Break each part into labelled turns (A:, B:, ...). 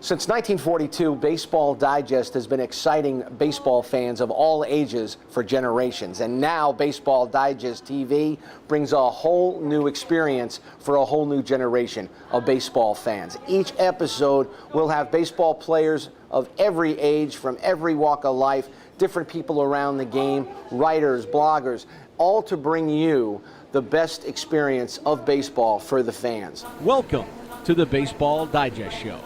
A: Since 1942, Baseball Digest has been exciting baseball fans of all ages for generations. And now Baseball Digest TV brings a whole new experience for a whole new generation of baseball fans. Each episode will have baseball players of every age, from every walk of life, different people around the game, writers, bloggers, all to bring you the best experience of baseball for the fans.
B: Welcome to the Baseball Digest Show.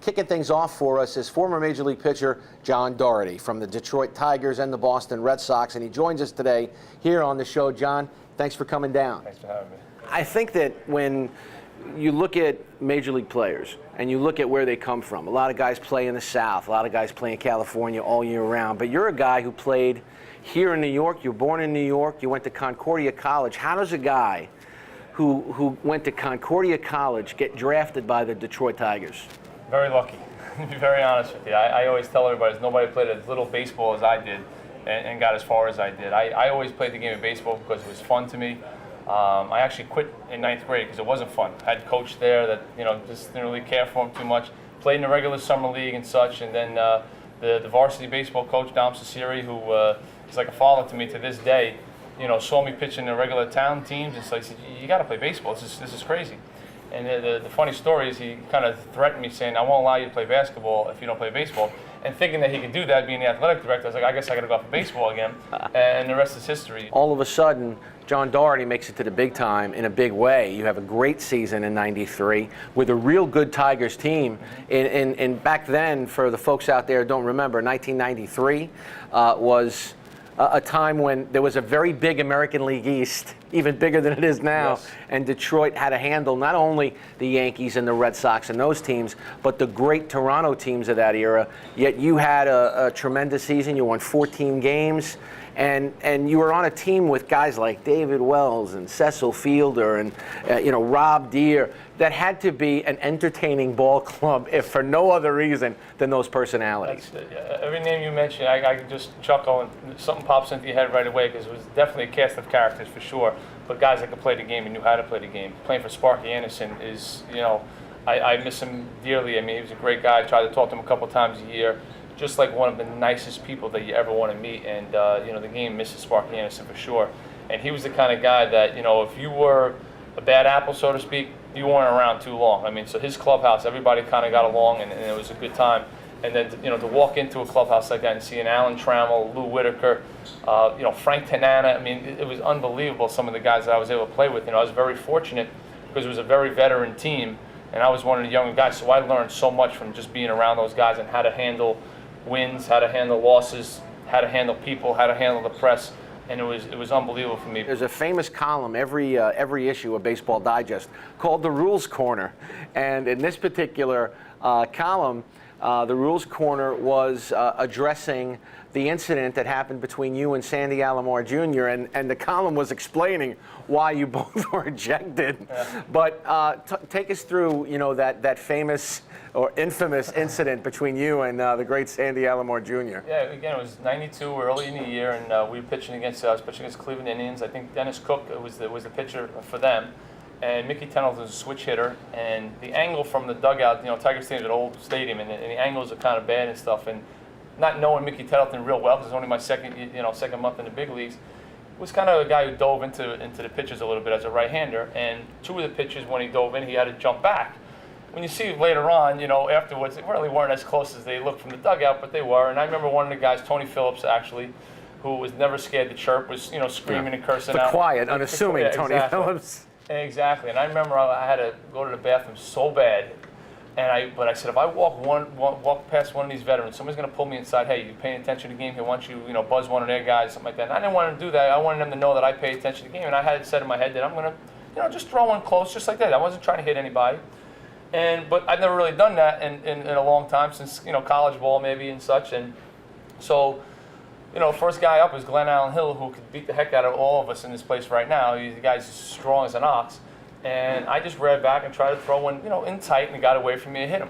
A: Kicking things off for us is former Major League pitcher John Doherty from the Detroit Tigers and the Boston Red Sox, and he joins us today here on the show. John, thanks for coming down.
C: Thanks for having me.
A: I think that when you look at Major League players and you look at where they come from, a lot of guys play in the South, a lot of guys play in California all year round, but you're a guy who played here in New York. You were born in New York. You went to Concordia College. How does a guy who went to Concordia College get drafted by the Detroit Tigers?
C: Very lucky, to be very honest with you. I always tell everybody, nobody played as little baseball as I did and got as far as I did. I always played the game of baseball because it was fun to me. I actually quit in 9th grade because it wasn't fun. I had a coach there that just didn't really care for him too much. Played in the regular summer league and such, and then the varsity baseball coach, Dom Ciceri, who is like a father to me to this day, saw me pitch in the regular town teams and so he said, "You got to play baseball. This is crazy." And the funny story is he kind of threatened me saying, "I won't allow you to play basketball if you don't play baseball." And thinking that he could do that, being the athletic director, I was like, I guess I got to go for baseball again. And the rest is history.
A: All of a sudden, John Doherty makes it to the big time in a big way. You have a great season in '93 with a real good Tigers team. In back then, for the folks out there who don't remember, 1993 was a time when there was a very big American League East, even bigger than it is now,
C: Yes.
A: and Detroit had to handle not only the Yankees and the Red Sox and those teams, but the great Toronto teams of that era. Yet you had a tremendous season. You won 14 games, and you were on a team with guys like David Wells and Cecil Fielder and Rob Deere. That had to be an entertaining ball club, if for no other reason than those personalities.
C: Every name you mentioned, I can just chuckle and something pops into your head right away because it was definitely a cast of characters for sure. But guys that could play the game and knew how to play the game. Playing for Sparky Anderson is, I miss him dearly. I mean, he was a great guy. I tried to talk to him a couple times a year. Just like one of the nicest people that you ever want to meet. And, the game misses Sparky Anderson for sure. And he was the kind of guy that, if you were a bad apple, so to speak, you weren't around too long. I mean, so his clubhouse, everybody kind of got along, and it was a good time. And then, to walk into a clubhouse like that and see an Alan Trammell, Lou Whitaker, Frank Tanana, I mean, it was unbelievable, some of the guys that I was able to play with. I was very fortunate because it was a very veteran team, and I was one of the younger guys, so I learned so much from just being around those guys and how to handle wins, how to handle losses, how to handle people, how to handle the press. And it was unbelievable for me.
A: There's a famous column every issue of Baseball Digest called the Rules Corner, and in this particular column, the Rules Corner was addressing the incident that happened between you and Sandy Alomar Jr., and the column was explaining why you both were ejected.
C: Yeah.
A: But take us through, that famous or infamous incident between you and the great Sandy Alomar Jr.
C: Yeah, again, it was '92, early in the year, and we were pitching against Cleveland Indians. I think Dennis Cook was the pitcher for them, and Mickey Tettleton was a switch hitter. And the angle from the dugout, Tiger Stadium is an old stadium, and the angles are kind of bad and stuff. And not knowing Mickey Tettleton real well, because it was only my second month in the big leagues, was kind of a guy who dove into the pitches a little bit as a right-hander. And two of the pitches, when he dove in, he had to jump back. When you see later on, afterwards, they really weren't as close as they looked from the dugout, but they were. And I remember one of the guys, Tony Phillips, actually, who was never scared to chirp, was screaming and cursing out.
A: The quiet, unassuming Tony Phillips.
C: Exactly. And I remember I had to go to the bathroom so bad, but I said, if I walk past one of these veterans, somebody's going to pull me inside. Hey, you paying attention to the game? He wants you, buzz one of their guys, something like that. And I didn't want to do that. I wanted them to know that I pay attention to the game, and I had it set in my head that I'm going to, just throw one close, just like that. I wasn't trying to hit anybody. But I've never really done that in a long time, since college ball maybe and such. And so, first guy up was Glenn Allen Hill, who could beat the heck out of all of us in this place right now. The guy's as strong as an ox. And I just read back and tried to throw one, in tight, and he got away from me and hit him.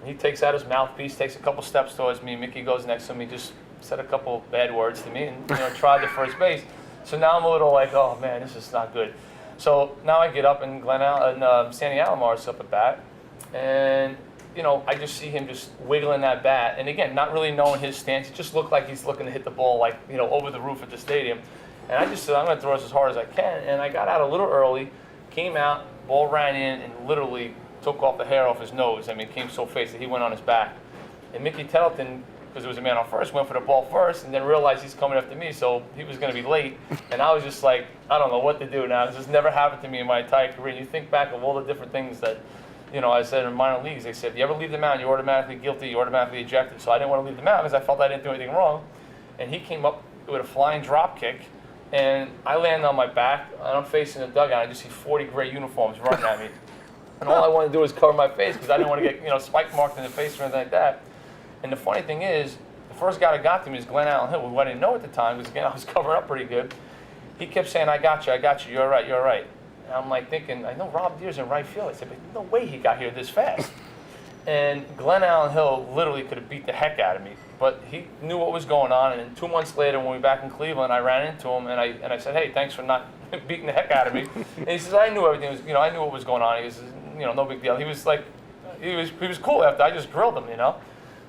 C: And he takes out his mouthpiece, takes a couple steps towards me. Mickey goes next to me, just said a couple bad words to me, and tried to first base. So now I'm a little like, oh man, this is not good. So now I get up and Sandy Alomar's up at bat, and I just see him just wiggling that bat, and again, not really knowing his stance. It just looked like he's looking to hit the ball like over the roof at the stadium. And I just said, I'm going to throw this as hard as I can. And I got out a little early, came out, ball ran in, and literally took off the hair off his nose. I mean, it came so fast that he went on his back. And Mickey Tettleton, because it was a man on first, went for the ball first, and then realized he's coming after me, so he was going to be late. And I was just like, I don't know what to do now. This has never happened to me in my entire career. You think back of all the different things that, I said in minor leagues, they said, if you ever leave the mound, you're automatically guilty, you're automatically ejected. So I didn't want to leave the mound because I felt I didn't do anything wrong. And he came up with a flying drop kick, and I landed on my back, and I'm facing the dugout. I just see 40 gray uniforms running at me. And all I wanted to do was cover my face because I didn't want to get spike marked in the face or anything like that. And the funny thing is, the first guy that got to me was Glenn Allen Hill, who I didn't know at the time because, again, I was covering up pretty good. He kept saying, I got you, you're all right, you're all right. And I'm like thinking, I know Rob Deere's in right field. I said, but no way he got here this fast. And Glenn Allen Hill literally could have beat the heck out of me, but he knew what was going on. And then 2 months later, when we were back in Cleveland, I ran into him and I said, hey, thanks for not beating the heck out of me. And he says, I knew everything was, I knew what was going on. He goes, no big deal. He was like, he was cool after I just grilled him,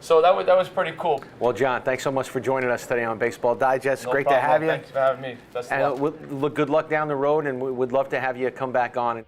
C: So that was pretty cool.
A: Well, John, thanks so much for joining us today on Baseball Digest.
C: No
A: Great
C: problem.
A: to have you.
C: Thanks for having me. Best of luck.
A: And good luck down the road, and we'd love to have you come back on.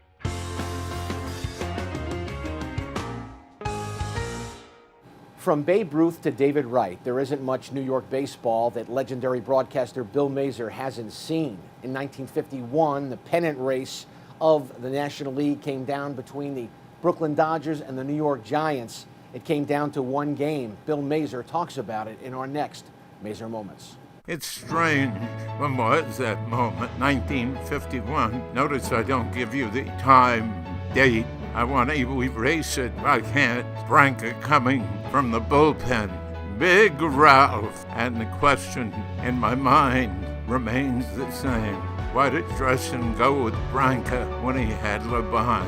A: From Babe Ruth to David Wright, there isn't much New York baseball that legendary broadcaster Bill Mazur hasn't seen. In 1951, the pennant race of the National League came down between the Brooklyn Dodgers and the New York Giants. It came down to one game. Bill Mazur talks about it in our next Mazur Moments.
D: It's strange. When was that moment? 1951. Notice I don't give you the time, date. I want to erase it. I can't. Branca coming from the bullpen. Big Ralph. And the question in my mind remains the same. Why did Dreschen go with Branca when he had Laban?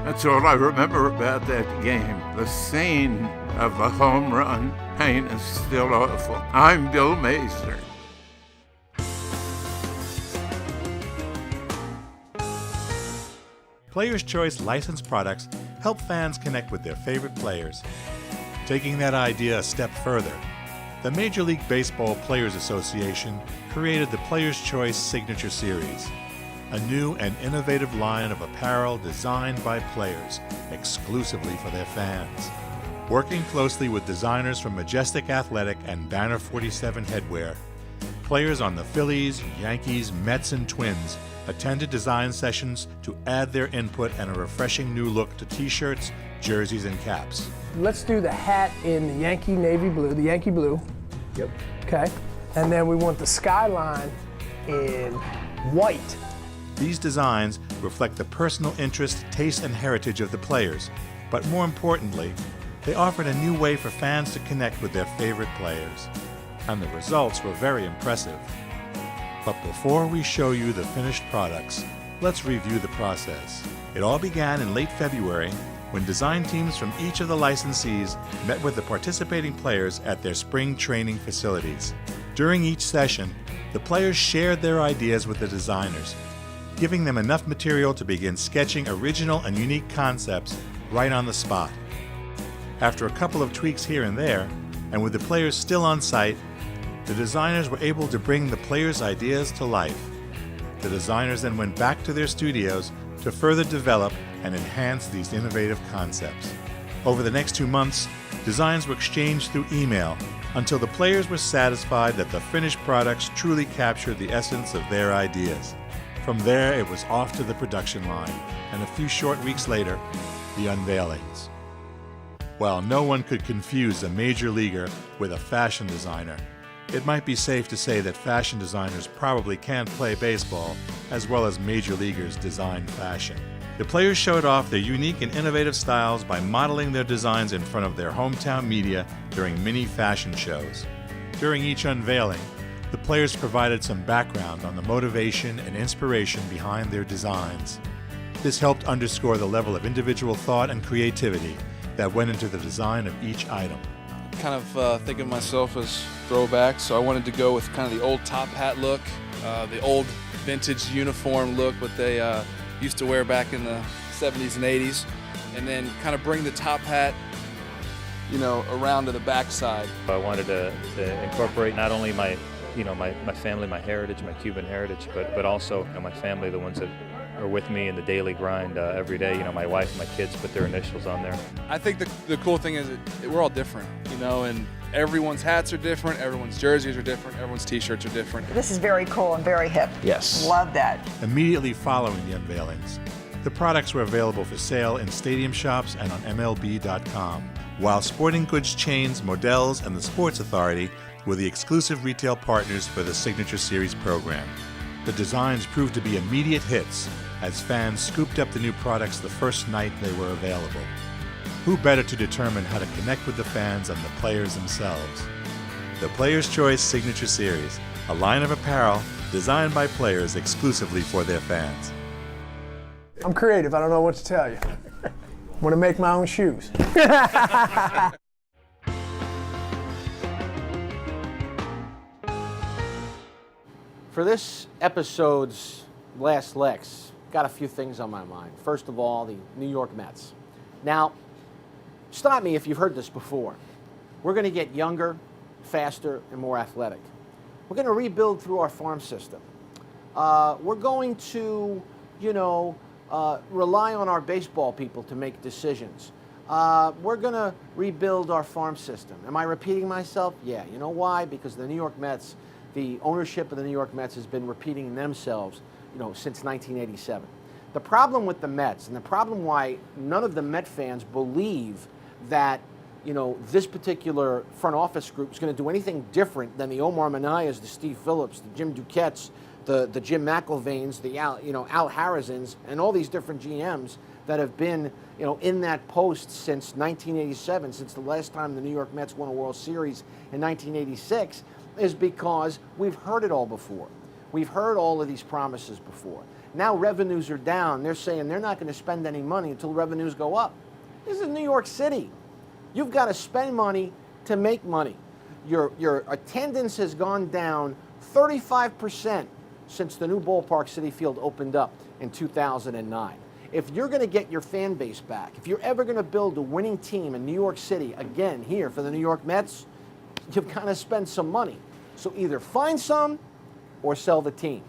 D: That's all I remember about that game. The scene of the home run. Pain is still awful. I'm Bill Mazur.
E: Players' Choice licensed products help fans connect with their favorite players. Taking that idea a step further, the Major League Baseball Players Association created the Players' Choice Signature Series, a new and innovative line of apparel designed by players exclusively for their fans. Working closely with designers from Majestic Athletic and Banner 47 Headwear, players on the Phillies, Yankees, Mets, and Twins attended design sessions to add their input and a refreshing new look to t-shirts, jerseys, and caps.
F: Let's do the hat in the Yankee navy blue, the Yankee blue.
A: Yep.
F: Okay. And then we want the skyline in white.
E: These designs reflect the personal interest, taste, and heritage of the players, but more importantly, they offered a new way for fans to connect with their favorite players. And the results were very impressive. But before we show you the finished products, let's review the process. It all began in late February when design teams from each of the licensees met with the participating players at their spring training facilities. During each session, the players shared their ideas with the designers, giving them enough material to begin sketching original and unique concepts right on the spot. After a couple of tweaks here and there, and with the players still on site, the designers were able to bring the players' ideas to life. The designers then went back to their studios to further develop and enhance these innovative concepts. Over the next 2 months, designs were exchanged through email until the players were satisfied that the finished products truly captured the essence of their ideas. From there, it was off to the production line, and a few short weeks later, the unveilings. While no one could confuse a major leaguer with a fashion designer, it might be safe to say that fashion designers probably can't play baseball as well as major leaguers design fashion. The players showed off their unique and innovative styles by modeling their designs in front of their hometown media during mini fashion shows. During each unveiling, the players provided some background on the motivation and inspiration behind their designs. This helped underscore the level of individual thought and creativity that went into the design of each item.
G: Kind of think of myself as throwback, so I wanted to go with kind of the old top hat look, the old vintage uniform look with a used to wear back in the 70s and 80s, and then kind of bring the top hat, you know, around to the backside.
H: I wanted to incorporate not only my family, my heritage, my Cuban heritage, but also my family, the ones that are with me in the daily grind every day. You know, my wife and my kids put their initials on there.
G: I think the cool thing is that we're all different, you know, and everyone's hats are different, everyone's jerseys are different, everyone's t-shirts are different.
I: This is very cool and very hip.
A: Yes.
I: Love that.
E: Immediately following the unveilings, the products were available for sale in stadium shops and on MLB.com, while sporting goods chains, Modell's, and the Sports Authority were the exclusive retail partners for the Signature Series program. The designs proved to be immediate hits as fans scooped up the new products the first night they were available. Who better to determine how to connect with the fans than the players themselves? The Player's Choice Signature Series, a line of apparel designed by players exclusively for their fans.
F: I'm creative. I don't know what to tell you. Want to make my own shoes.
A: For this episode's last Lex, got a few things on my mind. First of all, the New York Mets. Now, stop me if you've heard this before. We're going to get younger, faster, and more athletic. We're going to rebuild through our farm system. We're going to, rely on our baseball people to make decisions. We're going to rebuild our farm system. Am I repeating myself? Yeah. You know why? Because the New York Mets, the ownership of the New York Mets has been repeating themselves, since 1987. The problem with the Mets, and the problem why none of the Met fans believe that, this particular front office group is going to do anything different than the Omar Minayas, the Steve Phillips, the Jim Duquettes, the Jim McIlvains, the Al Harrisons, and all these different GMs that have been, in that post since 1987, since the last time the New York Mets won a World Series in 1986, is because we've heard it all before. We've heard all of these promises before. Now revenues are down. They're saying they're not going to spend any money until revenues go up. This is New York City. You've got to spend money to make money. Your attendance has gone down 35% since the new ballpark Citi Field opened up in 2009. If you're going to get your fan base back, if you're ever going to build a winning team in New York City, again, here for the New York Mets, you've got to spend some money. So either find some or sell the team.